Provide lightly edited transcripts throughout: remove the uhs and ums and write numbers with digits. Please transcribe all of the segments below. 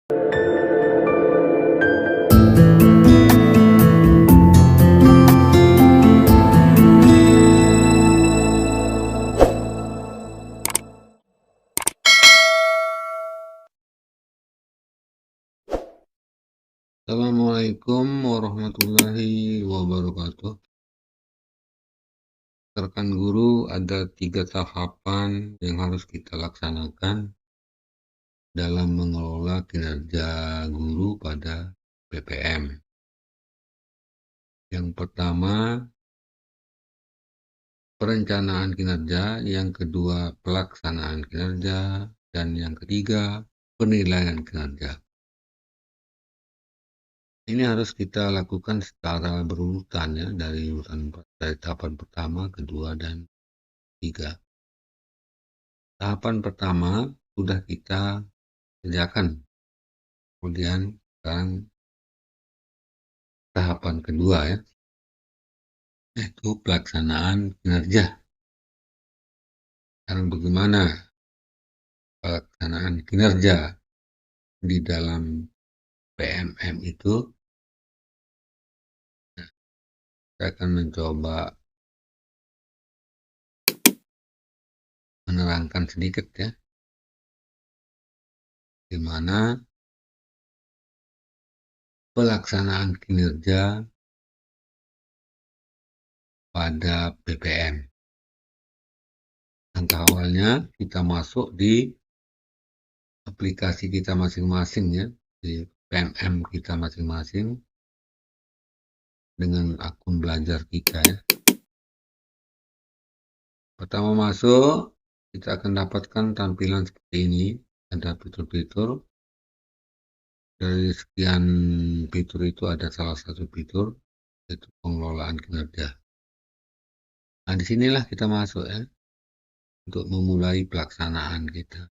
Assalamualaikum warahmatullahi wabarakatuh. Rekan guru, ada 3 tahapan yang harus kita laksanakan dalam mengelola kinerja guru pada PPM. Yang pertama, perencanaan kinerja, yang kedua, pelaksanaan kinerja, dan yang ketiga, penilaian kinerja. Ini harus kita lakukan secara berurutan ya, dari tahapan pertama, kedua, dan ketiga. Tahapan pertama sudah kita kerjakan. Kemudian sekarang tahapan kedua ya, yaitu pelaksanaan kinerja. Sekarang bagaimana pelaksanaan kinerja di dalam PMM itu? Saya akan mencoba menerangkan sedikit ya, di mana pelaksanaan kinerja pada PPM. Langkah awalnya kita masuk di aplikasi kita masing-masing ya, di PMM kita masing-masing dengan akun belajar kita ya. Pertama masuk, kita akan dapatkan tampilan seperti ini. Ada fitur-fitur. Dari sekian fitur itu ada salah satu fitur, yaitu pengelolaan kinerja. Nah, disinilah kita masuk ya, untuk memulai pelaksanaan kita.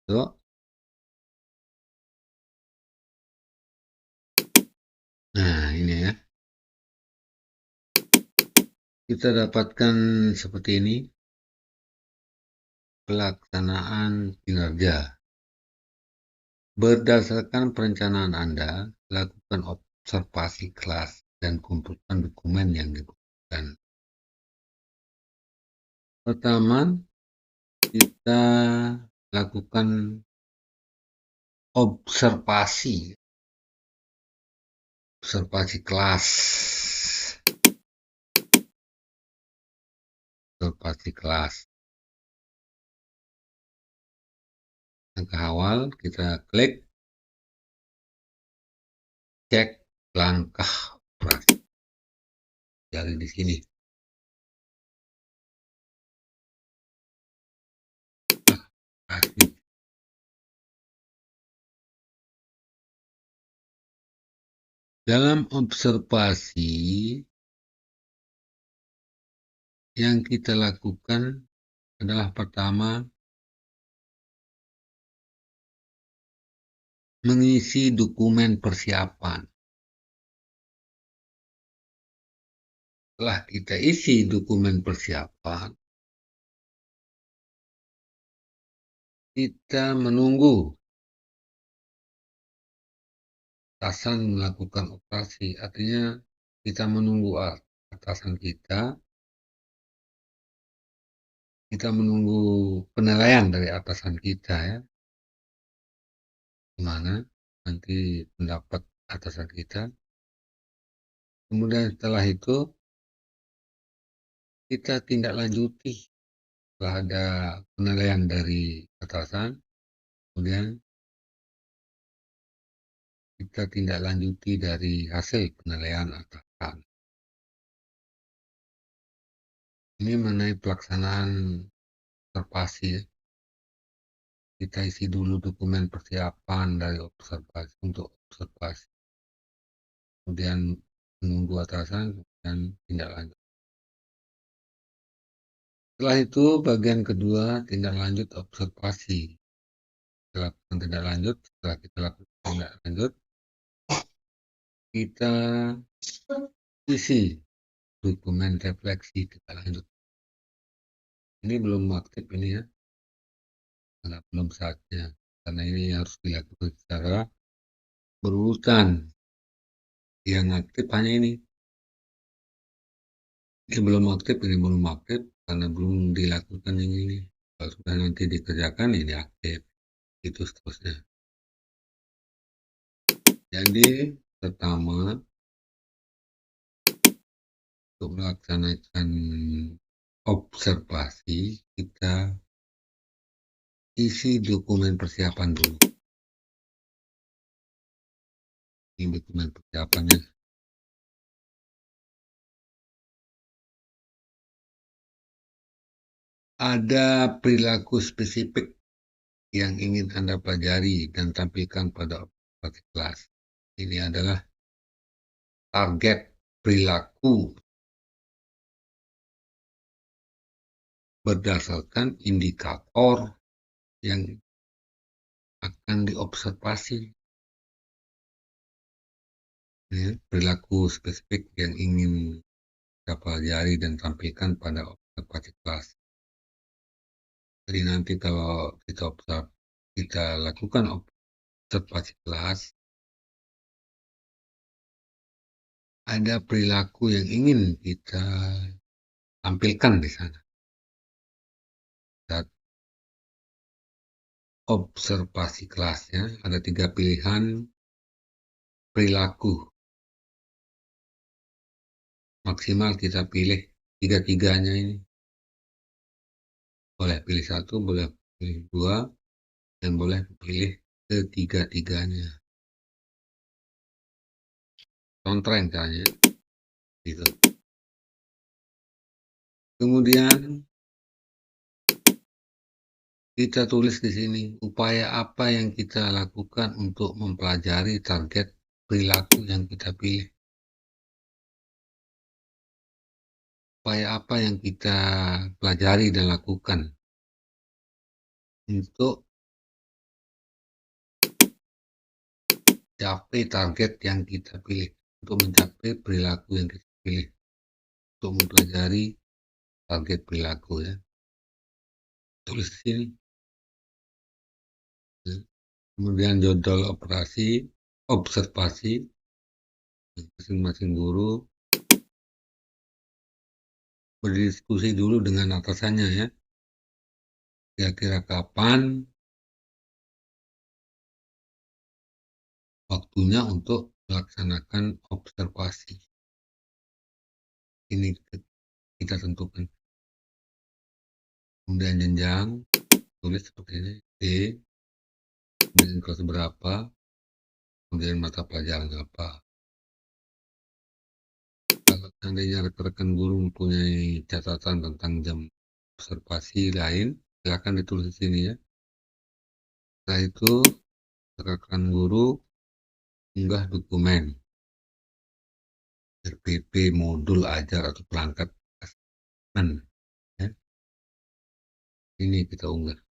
So, nah ini ya. Kita dapatkan seperti ini, pelaksanaan kinerja. Berdasarkan perencanaan Anda, lakukan observasi kelas dan kumpulkan dokumen yang dibutuhkan. Pertama, kita lakukan observasi kelas. Langkah awal kita klik cek langkah operasi. Jadi di sini. Dalam observasi yang kita lakukan adalah pertama, mengisi dokumen persiapan. Setelah kita isi dokumen persiapan, kita menunggu atasan melakukan operasi. Artinya kita menunggu atasan kita menunggu penilaian dari atasan kita ya, gimana nanti pendapat atasan kita. Kemudian setelah itu kita tindak lanjuti. Setelah ada penilaian dari atasan, kemudian kita tindak lanjuti dari hasil penilaian atasan. Ini mengenai pelaksanaan observasi. Kita isi dulu dokumen persiapan dari observasi untuk observasi. Kemudian menunggu atasan dan tindak lanjut. Setelah itu bagian kedua, tindak lanjut observasi. Setelah tindak lanjut, setelah kita lakukan tindak lanjut, kita isi dokumen refleksi tindak lanjut. Ini belum aktif ini ya, karena belum saatnya. karena ini harus dilakukan secara berurutan. Yang aktif hanya ini belum aktif, ini belum aktif karena belum dilakukan yang ini. Kalau sudah nanti dikerjakan ini aktif, itu seterusnya. Jadi pertama, untuk melaksanakan observasi, kita isi dokumen persiapan dulu. Ini dokumen persiapannya. Ada perilaku spesifik yang ingin Anda pelajari dan tampilkan pada observasi kelas. Ini adalah target perilaku berdasarkan indikator yang akan diobservasi. Ya, perilaku spesifik yang ingin kita pelajari dan tampilkan pada observasi kelas. Jadi nanti kalau kita lakukan observasi kelas, ada perilaku yang ingin kita tampilkan di sana. Saat observasi kelasnya ada 3 pilihan perilaku. Maksimal kita pilih 3-3-nya ini. Boleh pilih 1, boleh pilih 2, dan boleh pilih ketiga-tiganya. Contreng caranya. Gitu. Kemudian kita tulis di sini upaya apa yang kita lakukan untuk mempelajari target perilaku yang kita pilih. Upaya apa yang kita pelajari dan lakukan untuk capai target yang kita pilih, untuk mencapai perilaku yang kita pilih, untuk mempelajari target perilaku ya. Tulis di sini. Kemudian jadwal observasi masing-masing guru berdiskusi dulu dengan atasannya ya. Kira-kira kapan waktunya untuk melaksanakan observasi. Ini kita tentukan. Kemudian jenjang, tulis seperti ini, D, kemudian kelas berapa, kemudian mata pelajaran apa. Kalau seandainya rekan-rekan guru mempunyai catatan tentang jam observasi lain, silakan ditulis di sini ya. Setelah itu, rekan guru unggah dokumen RPP modul ajar atau perangkat asesmen ya. Ini kita unggah.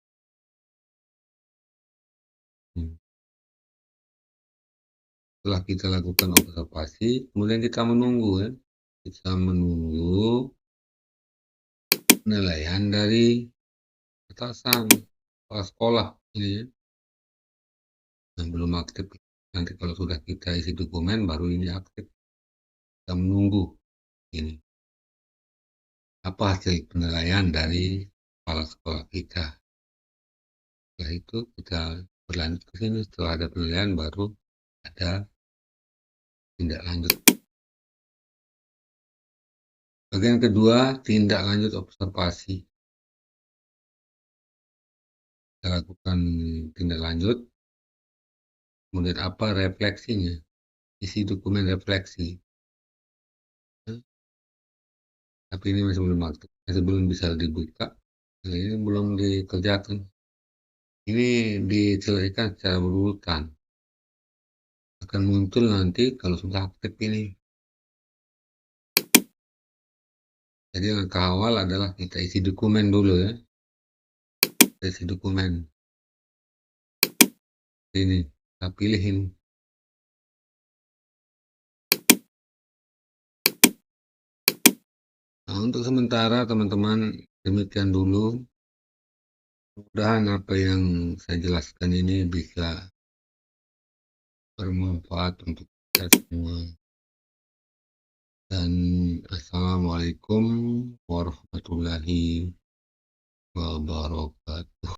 Setelah kita lakukan observasi, kemudian kita menunggu ya. Kita menunggu penilaian dari atasan kepala sekolah ini ya. Yang belum aktif. Nanti kalau sudah kita isi dokumen baru ini aktif. Kita menunggu ini. Apa hasil penilaian dari kepala sekolah kita. Setelah itu kita berlanjut ke sini. Setelah ada penilaian baru ada tindak lanjut. Bagian kedua, tindak lanjut observasi. Kita lakukan tindak lanjut. Kemudian apa refleksinya? Isi dokumen refleksi. Tapi ini masih belum aktif, masih belum bisa dibuka. Nah, ini belum dikerjakan. Ini diselesaikan secara berurutan. Akan muncul nanti kalau sudah aktif ini. Jadi langkah awal adalah kita isi dokumen dulu ya. Kita isi dokumen. Ini, kita pilih ini. Nah, untuk sementara teman-teman demikian dulu Mudah-mudahan apa yang saya jelaskan ini bisa bermanfaat untuk kita semua. Dan assalamualaikum warahmatullahi wabarakatuh.